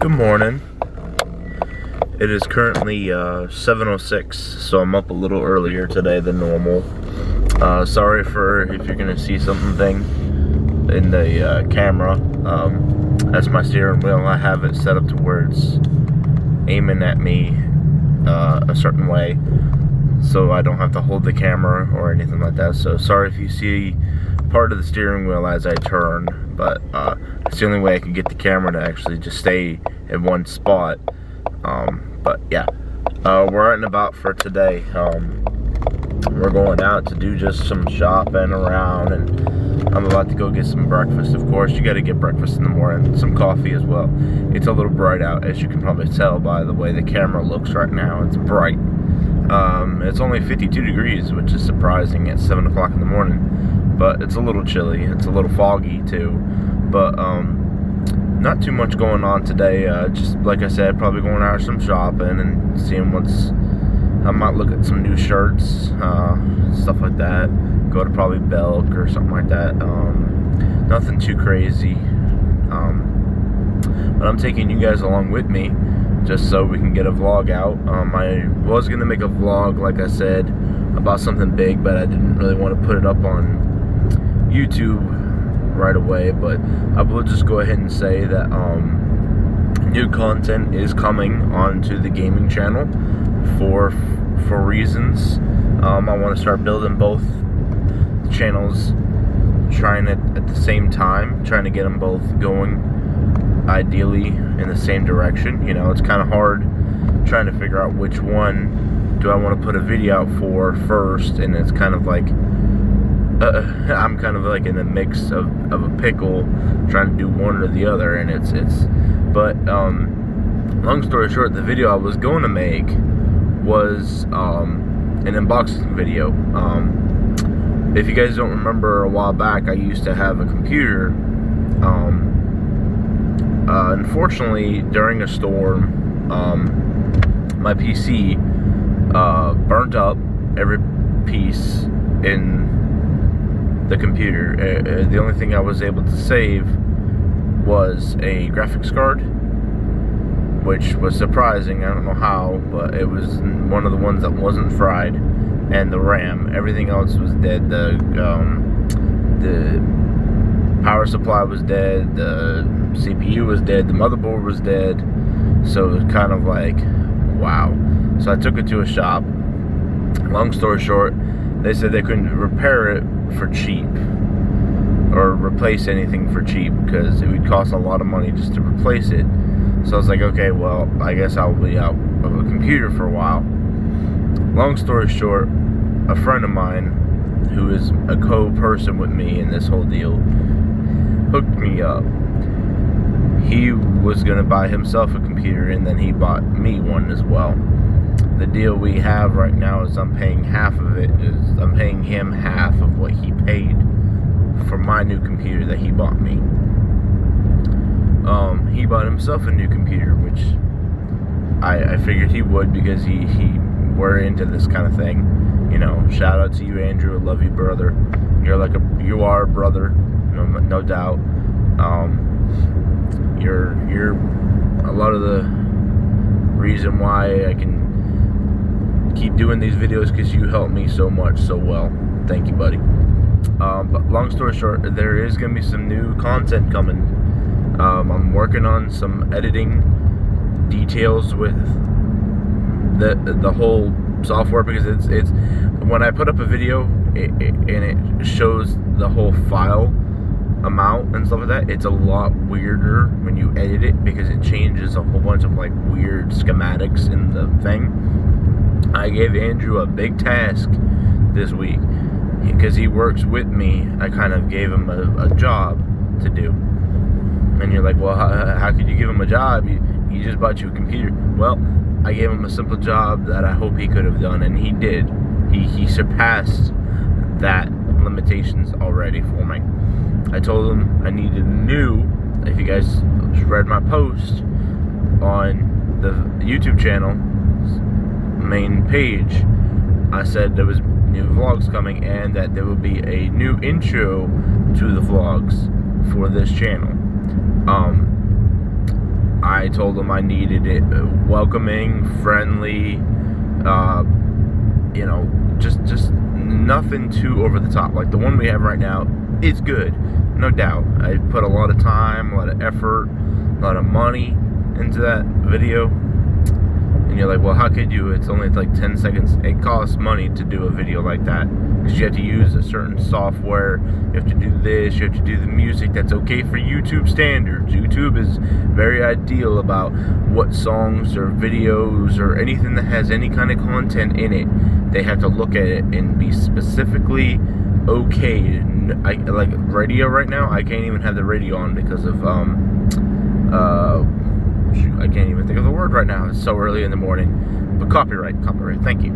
Good morning. It is currently 7:06, so I'm up a little earlier today than normal. Sorry for if you're gonna see something in the camera. That's my steering wheel. I have it set up to where it's aiming at me a certain way, so I don't have to hold the camera or anything like that. So sorry if you see part of the steering wheel as I turn, but it's the only way I can get the camera to actually just stay in one spot. But yeah, we're out and about for today. We're going out to do just some shopping around, and I'm about to go get some breakfast. Of course, you got to get breakfast in the morning, some coffee as well. It's a little bright out, as you can probably tell by the way the camera looks right now. It's bright. It's only 52 degrees, which is surprising at 7 o'clock in the morning, but it's a little chilly. It's a little foggy too, but not too much going on today. Just like I said, probably going out some shopping and seeing I might look at some new shirts, stuff like that. Go to probably Belk or something like that. Nothing too crazy. But I'm taking you guys along with me just so we can get a vlog out. I was going to make a vlog, like I said, about something big, but I didn't really want to put it up on YouTube right away. But I will just go ahead and say that new content is coming onto the gaming channel for reasons. I want to start building both channels, trying it at the same time, trying to get them both going ideally in the same direction. You know, it's kind of hard trying to figure out which one do I want to put a video out for first, and it's kind of like I'm kind of like in a mix of a pickle, trying to do one or the other, and but long story short, the video I was going to make was an unboxing video. If you guys don't remember, a while back I used to have a computer. Unfortunately, during a storm, my PC burnt up every piece in the computer. The only thing I was able to save was a graphics card, which was surprising. I don't know how, but it was one of the ones that wasn't fried, and the RAM. Everything else was dead. The power supply was dead, the CPU was dead, the motherboard was dead. So it was kind of like, wow. So I took it to a shop. Long story short, they said they couldn't repair it for cheap or replace anything for cheap because it would cost a lot of money just to replace it. So I was like, okay, well, I guess I'll be out of a computer for a while. Long story short, a friend of mine who is a co-person with me in this whole deal hooked me up. He was going to buy himself a computer, and then he bought me one as well. The deal we have right now is I'm paying half of it. I'm paying him half of what he paid for my new computer that he bought me. He bought himself a new computer, which I figured he would, because we're into this kind of thing. You know, shout out to you, Andrew. I love you, brother. You are a brother, no doubt. You're a lot of the reason why I can keep doing these videos, because you help me so much, so well. Thank you, buddy. But long story short, there is going to be some new content coming. I'm working on some editing details with the whole software, because it's when I put up a video and it shows the whole file amount and stuff like that, it's a lot weirder when you edit it, because it changes a whole bunch of like weird schematics in the thing. I gave Andrew a big task this week because he works with me. I kind of gave him a job to do. And you're like, well, how could you give him a job? He just bought you a computer. Well, I gave him a simple job that I hope he could have done, and he did. He surpassed that limitations already for me. I told him I needed new. If you guys read my post on the YouTube channel main page, I said there was new vlogs coming, and that there would be a new intro to the vlogs for this channel. I told them I needed it welcoming, friendly, you know, just nothing too over the top. Like the one we have right now is good, no doubt. I put a lot of time, a lot of effort, a lot of money into that video. And you're like, well, how could you? It's only like 10 seconds. It costs money to do a video like that, because you have to use a certain software. You have to do this. You have to do the music that's okay for YouTube standards. YouTube is very ideal about what songs or videos or anything that has any kind of content in it. They have to look at it and be specifically okay. Like radio right now, I can't even have the radio on because of shoot, I can't even think of the word right now. It's so early in the morning. But copyright, thank you.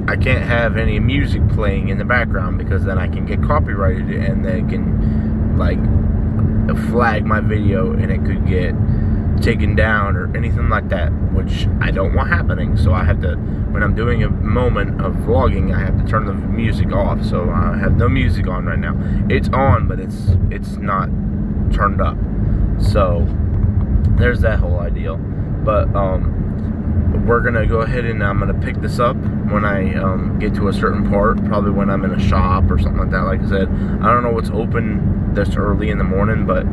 I can't have any music playing in the background because then I can get copyrighted and they can like flag my video and it could get taken down or anything like that, which I don't want happening. So I have to, when I'm doing a moment of vlogging, I have to turn the music off. So I have no music on right now. It's on, but it's not turned up. So there's that whole ideal. But we're gonna go ahead and I'm gonna pick this up when I get to a certain part, probably when I'm in a shop or something like that. Like I said, I don't know what's open this early in the morning, but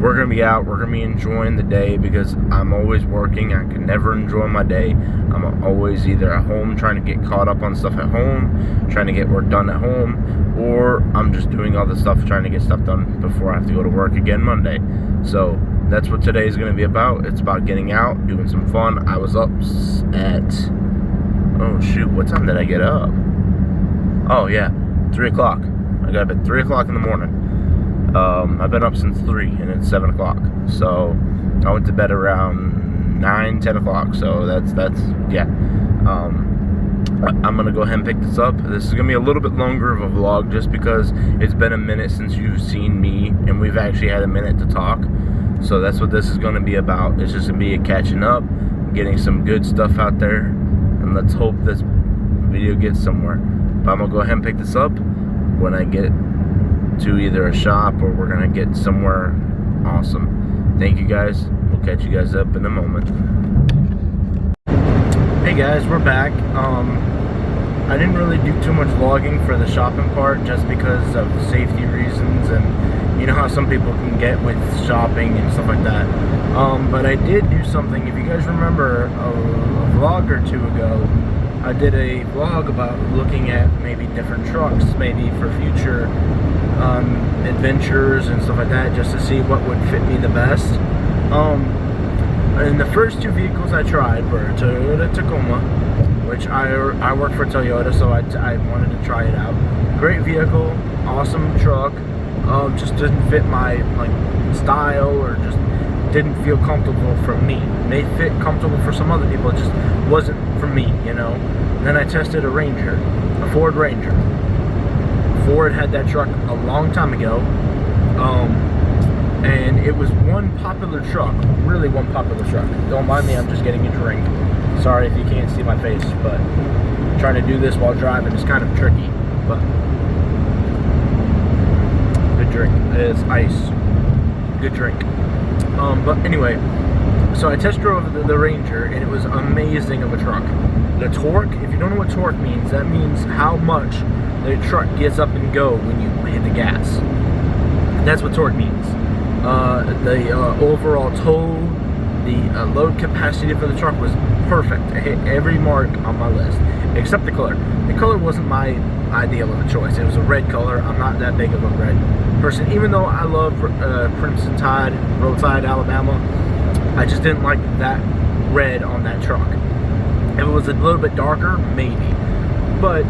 we're gonna be out, we're gonna be enjoying the day, because I'm always working. I can never enjoy my day. I'm always either at home trying to get caught up on stuff at home, trying to get work done at home, or I'm just doing all the stuff, trying to get stuff done before I have to go to work again Monday. So that's what today is going to be about. It's about getting out, doing some fun. I was up at, oh shoot, what time did I get up? Oh yeah, 3 o'clock. I got up at 3 o'clock in the morning. I've been up since 3 and it's 7 o'clock. So I went to bed around 9, 10 o'clock. So that's yeah. I'm going to go ahead and pick this up. This is going to be a little bit longer of a vlog just because it's been a minute since you've seen me and we've actually had a minute to talk. So that's what this is going to be about. It's just going to be a catching up, getting some good stuff out there, and let's hope this video gets somewhere. But I'm going to go ahead and pick this up when I get to either a shop or we're going to get somewhere awesome. Thank you guys. We'll catch you guys up in a moment. Hey guys, we're back. I didn't really do too much vlogging for the shopping part just because of safety reasons, and you know how some people can get with shopping and stuff like that. But I did do something. If you guys remember a vlog or two ago, I did a vlog about looking at maybe different trucks, maybe for future adventures and stuff like that, just to see what would fit me the best. And the first two vehicles I tried were a Toyota Tacoma, which I work for Toyota, so I wanted to try it out. Great vehicle, awesome truck. Just didn't fit my like style, or just didn't feel comfortable for me. It may fit comfortable for some other people, it just wasn't for me, you know. And then I tested a Ranger, a Ford Ranger. Ford had that truck a long time ago, and it was one popular truck, really one popular truck. Don't mind me, I'm just getting a drink. Sorry if you can't see my face, but trying to do this while driving is kind of tricky. But good drink. It's ice. Good drink. But anyway, so I test drove the Ranger, and it was amazing of a truck. The torque, if you don't know what torque means, that means how much the truck gets up and go when you hit the gas. That's what torque means. The overall tow, the load capacity for the truck was perfect. I hit every mark on my list, except the color. The color wasn't my ideal of a choice. It was a red color. I'm not that big of a red person, even though I love Crimson Tide, Roadside Alabama. I just didn't like that red on that truck. If it was a little bit darker, maybe. But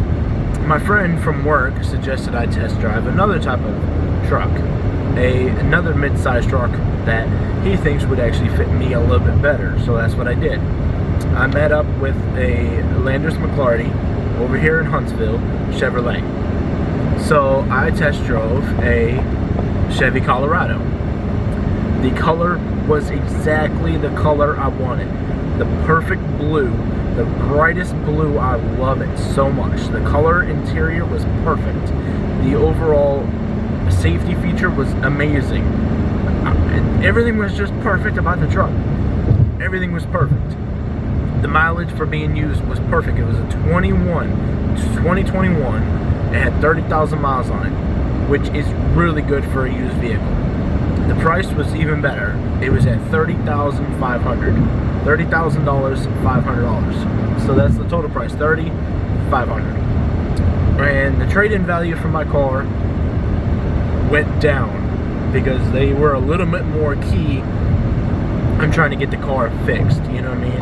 my friend from work suggested I test drive another type of truck, another mid-sized truck that he thinks would actually fit me a little bit better. So that's what I did. I met up with a Landers McLarty over here in Huntsville, Chevrolet. So I test drove a Chevy Colorado. The color was exactly the color I wanted. The perfect blue, the brightest blue. I love it so much. The color interior was perfect. The overall safety feature was amazing. everything was just perfect about the truck. Everything was perfect. The mileage for being used was perfect. It was a 2021. It had 30,000 miles on it, which is really good for a used vehicle. The price was even better. It was at $30,500. $30,000, $500. So that's the total price, $30,500. And the trade-in value for my car went down because they were a little bit more key on trying to get the car fixed, you know what I mean?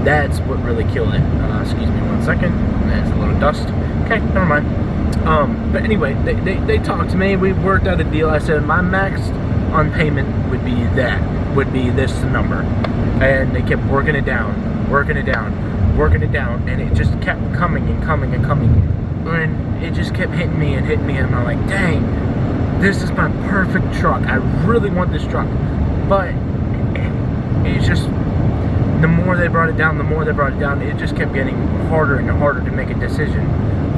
That's what really killed it. Excuse me 1 second. That's a little dust. Okay, never mind. But anyway, they talked to me. We worked out a deal. I said my max on payment would be this number. And they kept working it down, and it just kept coming and coming and coming. And it just kept hitting me, and I'm like, dang, this is my perfect truck. I really want this truck. But it's just, the more they brought it down, it just kept getting harder and harder to make a decision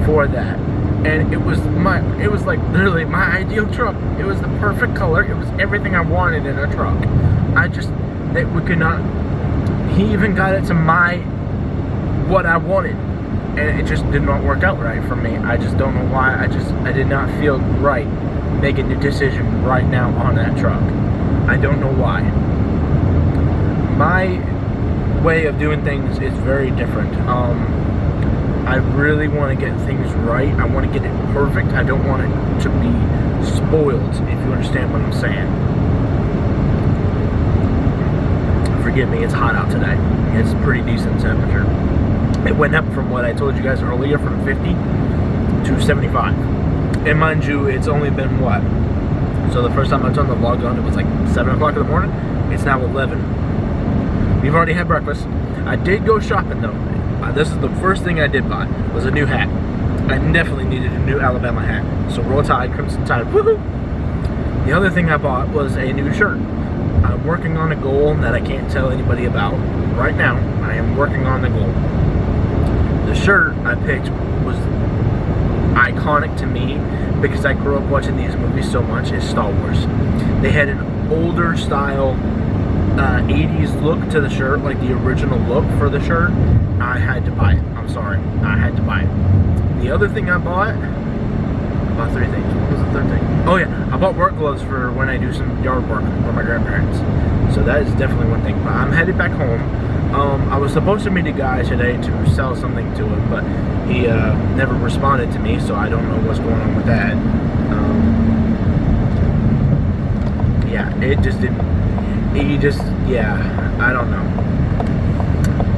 for that. And it was like literally my ideal truck. It was the perfect color. It was everything I wanted in a truck. He even got it to what I wanted. And it just did not work out right for me. I just don't know why. I did not feel right making the decision right now on that truck. I don't know why. My way of doing things is very different. I really want to get things right. I want to get it perfect. I don't want it to be spoiled, if you understand what I'm saying. Forgive me, it's hot out today. It's pretty decent temperature. It went up from what I told you guys earlier, from 50 to 75. And mind you, it's only been what? So the first time I turned the vlog on, it was like 7 o'clock in the morning. It's now 11. We've already had breakfast. I did go shopping though. This is the first thing I did buy, was a new hat. I definitely needed a new Alabama hat. So Roll Tide, Crimson Tide, woohoo! The other thing I bought was a new shirt. I'm working on a goal that I can't tell anybody about. Right now, I am working on the goal. The shirt I picked was iconic to me because I grew up watching these movies so much. It's Star Wars. They had an older style 80s look to the shirt, like the original look for the shirt. I had to buy it. I'm sorry. I had to buy it. The other thing I bought 3 things. What was the third thing? Oh yeah, I bought work gloves for when I do some yard work for my grandparents. So that is definitely one thing. But I'm headed back home. I was supposed to meet a guy today to sell something to him, but he never responded to me, so I don't know what's going on with that. Yeah, it just didn't. I don't know.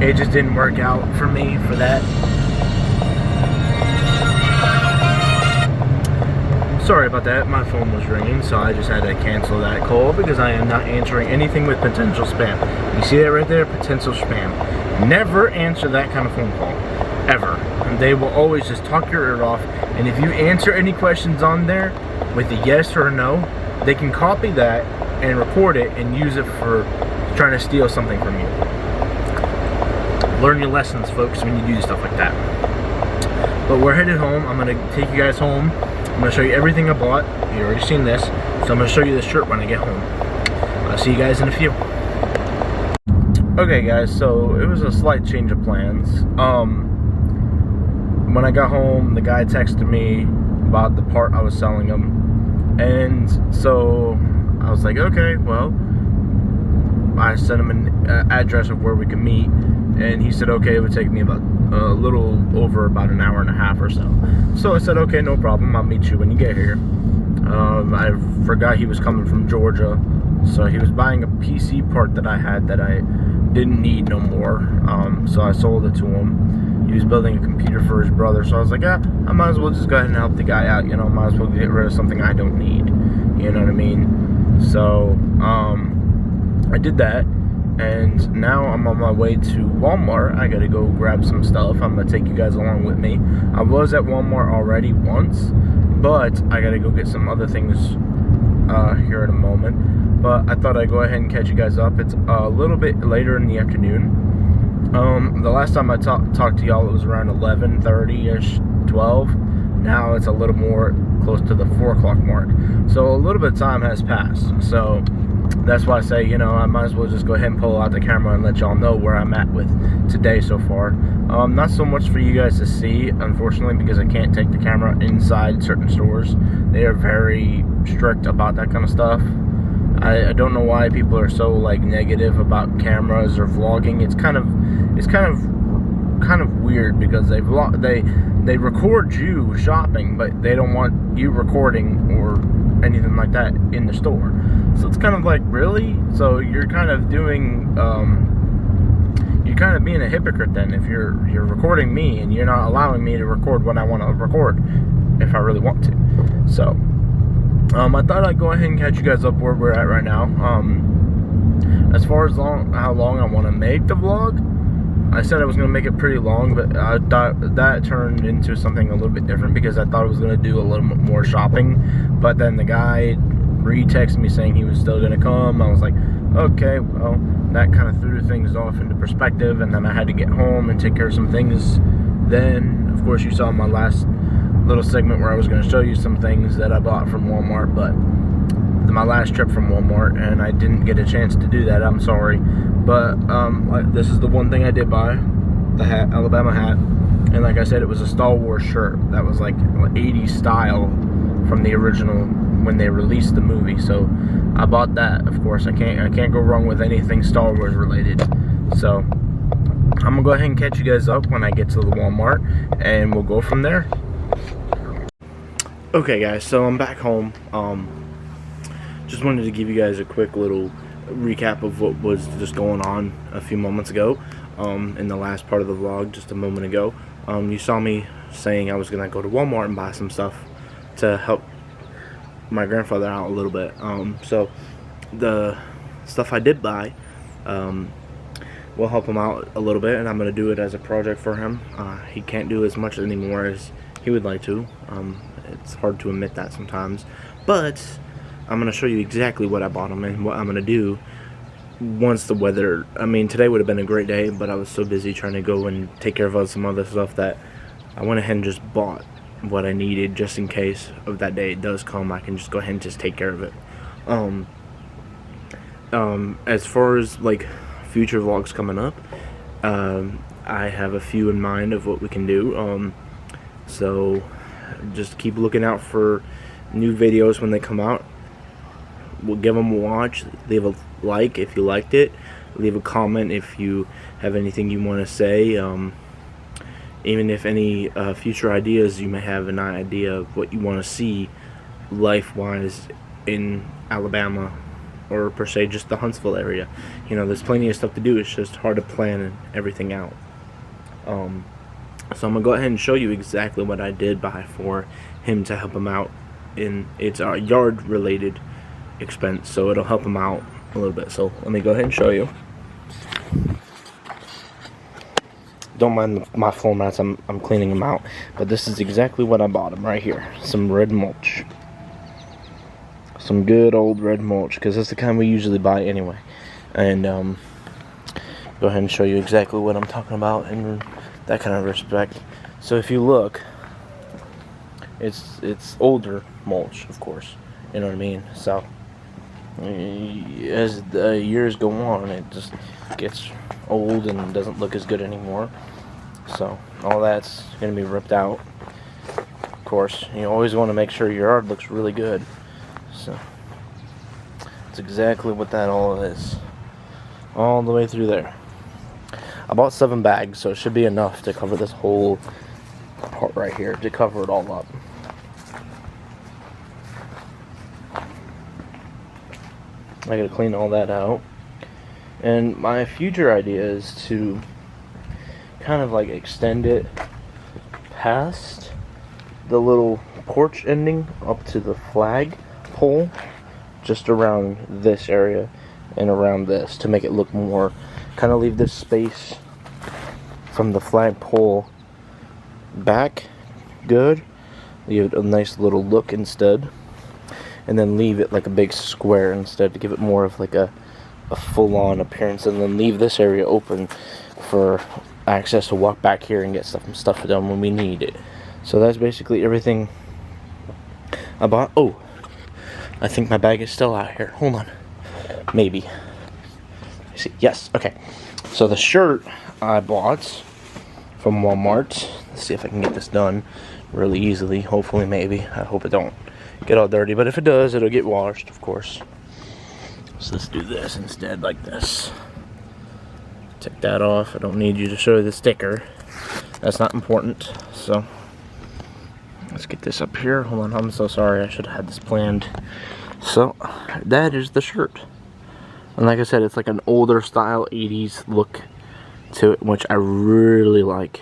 It just didn't work out for me for that. Sorry about that, my phone was ringing, so I just had to cancel that call because I am not answering anything with potential spam. You see that right there? Potential spam. Never answer that kind of phone call. Ever. And they will always just talk your ear off, and if you answer any questions on there with a yes or a no, they can copy that and record it and use it for trying to steal something from you. Learn your lessons, folks, when you do stuff like that. But we're headed home. I'm going to take you guys home. I'm going to show you everything I bought. You've already seen this. So I'm going to show you the shirt when I get home. I'll see you guys in a few. Okay, guys, so it was a slight change of plans. When I got home, the guy texted me about the part I was selling him. And so I was like, okay, well, I sent him an address of where we could meet. And he said, okay, it would take me about a little over about an hour and a half or so. So I said, okay, no problem. I'll meet you when you get here. I forgot he was coming from Georgia. So he was buying a PC part that I had that I didn't need no more. So I sold it to him. He was building a computer for his brother. So I was like, I might as well just go ahead and help the guy out. You know, might as well get rid of something I don't need. You know what I mean? So I did that. And now I'm on my way to Walmart. I gotta go grab some stuff. I'm gonna take you guys along with me. I was at Walmart already once, but I gotta go get some other things here in a moment. But I thought I'd go ahead and catch you guys up. It's a little bit later in the afternoon. The last time I talked to y'all, it was around 11:30-ish, 12. Now it's a little more close to the 4 o'clock mark. So a little bit of time has passed. So that's why I say, you know, I might as well just go ahead and pull out the camera and let y'all know where I'm at with today so far. Not so much for you guys to see, unfortunately, because I can't take the camera inside certain stores. They are very strict about that kind of stuff. I don't know why people are so like negative about cameras or vlogging. It's kind of weird because they record you shopping, but they don't want you recording or anything like that in the store. So it's kind of like, really? So you're kind of doing you're kind of being a hypocrite then if you're recording me and you're not allowing me to record what I want to record if I really want to. So I thought I'd go ahead and catch you guys up where we're at right now. As far as how long I want to make the vlog, I said I was going to make it pretty long, but I thought that turned into something a little bit different because I thought I was going to do a little bit more shopping. But then the guy re-texted me saying he was still going to come. I was like, okay, well, that kind of threw things off into perspective, and then I had to get home and take care of some things. Then, of course, you saw my last little segment where I was going to show you some things that I bought from Walmart, but my last trip from Walmart, and I didn't get a chance to do that. I'm sorry, but this is the one thing I did buy, the hat, Alabama hat, and like I said, it was a Star Wars shirt that was like 80s style from the original when they released the movie. So I bought that. Of course, I can't go wrong with anything Star Wars related. So I'm gonna go ahead and catch you guys up when I get to the Walmart, and we'll go from there. Okay guys, so I'm back home. Just wanted to give you guys a quick little recap of what was just going on a few moments ago in the last part of the vlog just a moment ago. You saw me saying I was gonna go to Walmart and buy some stuff to help my grandfather out a little bit. So the stuff I did buy will help him out a little bit, and I'm gonna do it as a project for him. He can't do as much anymore as he would like to. It's hard to admit that sometimes, but I'm going to show you exactly what I bought him and what I'm going to do once the weather, I mean, today would have been a great day, but I was so busy trying to go and take care of some other stuff that I went ahead and just bought what I needed just in case of that day it does come. I can just go ahead and just take care of it. As far as like future vlogs coming up, I have a few in mind of what we can do. So just keep looking out for new videos when they come out. We'll give them a watch. Leave a like if you liked it. Leave a comment if you have anything you want to say. Even if any future ideas, you may have an idea of what you want to see life-wise in Alabama, or per se just the Huntsville area. You know, there's plenty of stuff to do. It's just hard to plan everything out. So I'm going to go ahead and show you exactly what I did buy for him to help him out in its yard related expense, so it'll help him out a little bit. So let me go ahead and show you. Don't mind my floor mats, I'm cleaning them out, but this is exactly what I bought him right here. Some red mulch, some good old red mulch, because that's the kind we usually buy anyway. And go ahead and show you exactly what I'm talking about in that kind of respect. So if you look, it's older mulch, of course, you know what I mean. So as the years go on, it just gets old and doesn't look as good anymore. So all that's gonna be ripped out. Of course, you always want to make sure your yard looks really good. So that's exactly what that all is, all the way through there. I bought 7 bags, so it should be enough to cover this whole part right here, to cover it all up. I gotta clean all that out. And my future idea is to kind of like extend it past the little porch ending up to the flag pole, just around this area and around this, to make it look more, kind of leave this space from the flag pole back good, leave it a nice little look instead, and then leave it like a big square instead, to give it more of like a full-on appearance, and then leave this area open for access to walk back here and get stuff done when we need it. So that's basically everything I bought. Oh, I think my bag is still out here. Hold on. Maybe. I see. Yes. Okay. So the shirt I bought from Walmart. Let's see if I can get this done really easily. Hopefully, maybe. I hope it don't get all dirty. But if it does, it'll get washed, of course. So let's do this instead, like this. Take that off. I don't need you to show the sticker. That's not important. So let's get this up here. Hold on. I'm so sorry. I should have had this planned. So that is the shirt. And like I said, it's like an older style 80s look to it, which I really like.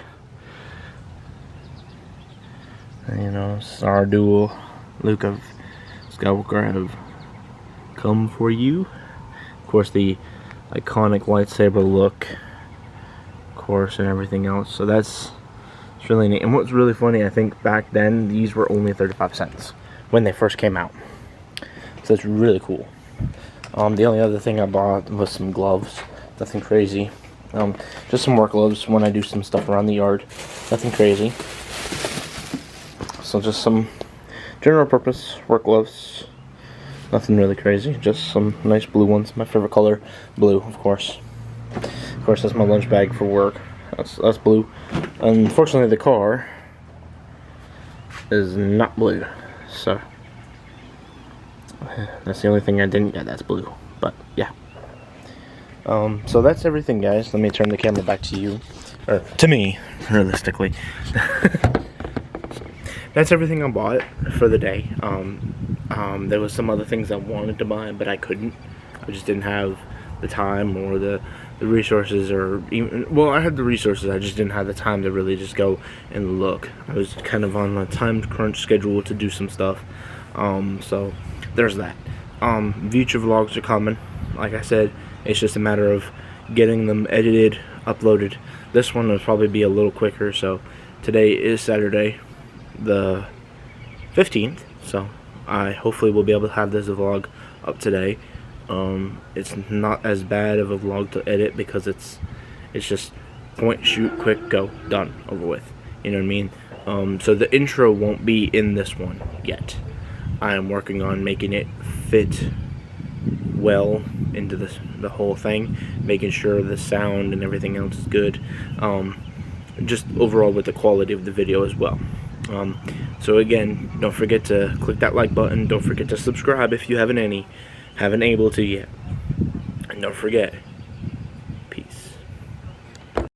And, you know, Star Duel, Luke of Skywalker have come for you. Of course, the iconic lightsaber look, of course, and everything else. So it's really neat. And what's really funny, I think back then these were only 35 cents when they first came out. So it's really cool. The only other thing I bought was some gloves. Nothing crazy. Just some work gloves when I do some stuff around the yard. Nothing crazy. So just some general purpose work gloves. Nothing really crazy. Just some nice blue ones. My favorite color, blue, of course. Of course, that's my lunch bag for work. That's blue. Unfortunately, the car is not blue. So that's the only thing I didn't get that's blue. But yeah. So that's everything, guys. Let me turn the camera back to you, or to me, realistically. That's everything I bought for the day. There was some other things I wanted to buy, but I couldn't. I just didn't have the time or the resources, or even, well, I had the resources, I just didn't have the time to really just go and look. I was kind of on a time crunch schedule to do some stuff. So there's that. Future vlogs are coming. Like I said, it's just a matter of getting them edited, uploaded. This one will probably be a little quicker. So today is Saturday the 15th, so I hopefully will be able to have this vlog up today. It's not as bad of a vlog to edit because it's just point, shoot, quick, go, done, over with. You know what I mean? So the intro won't be in this one yet. I am working on making it fit well into the whole thing, making sure the sound and everything else is good. Just overall with the quality of the video as well. So again, don't forget to click that like button. Don't forget to subscribe if you haven't able to yet. And don't forget,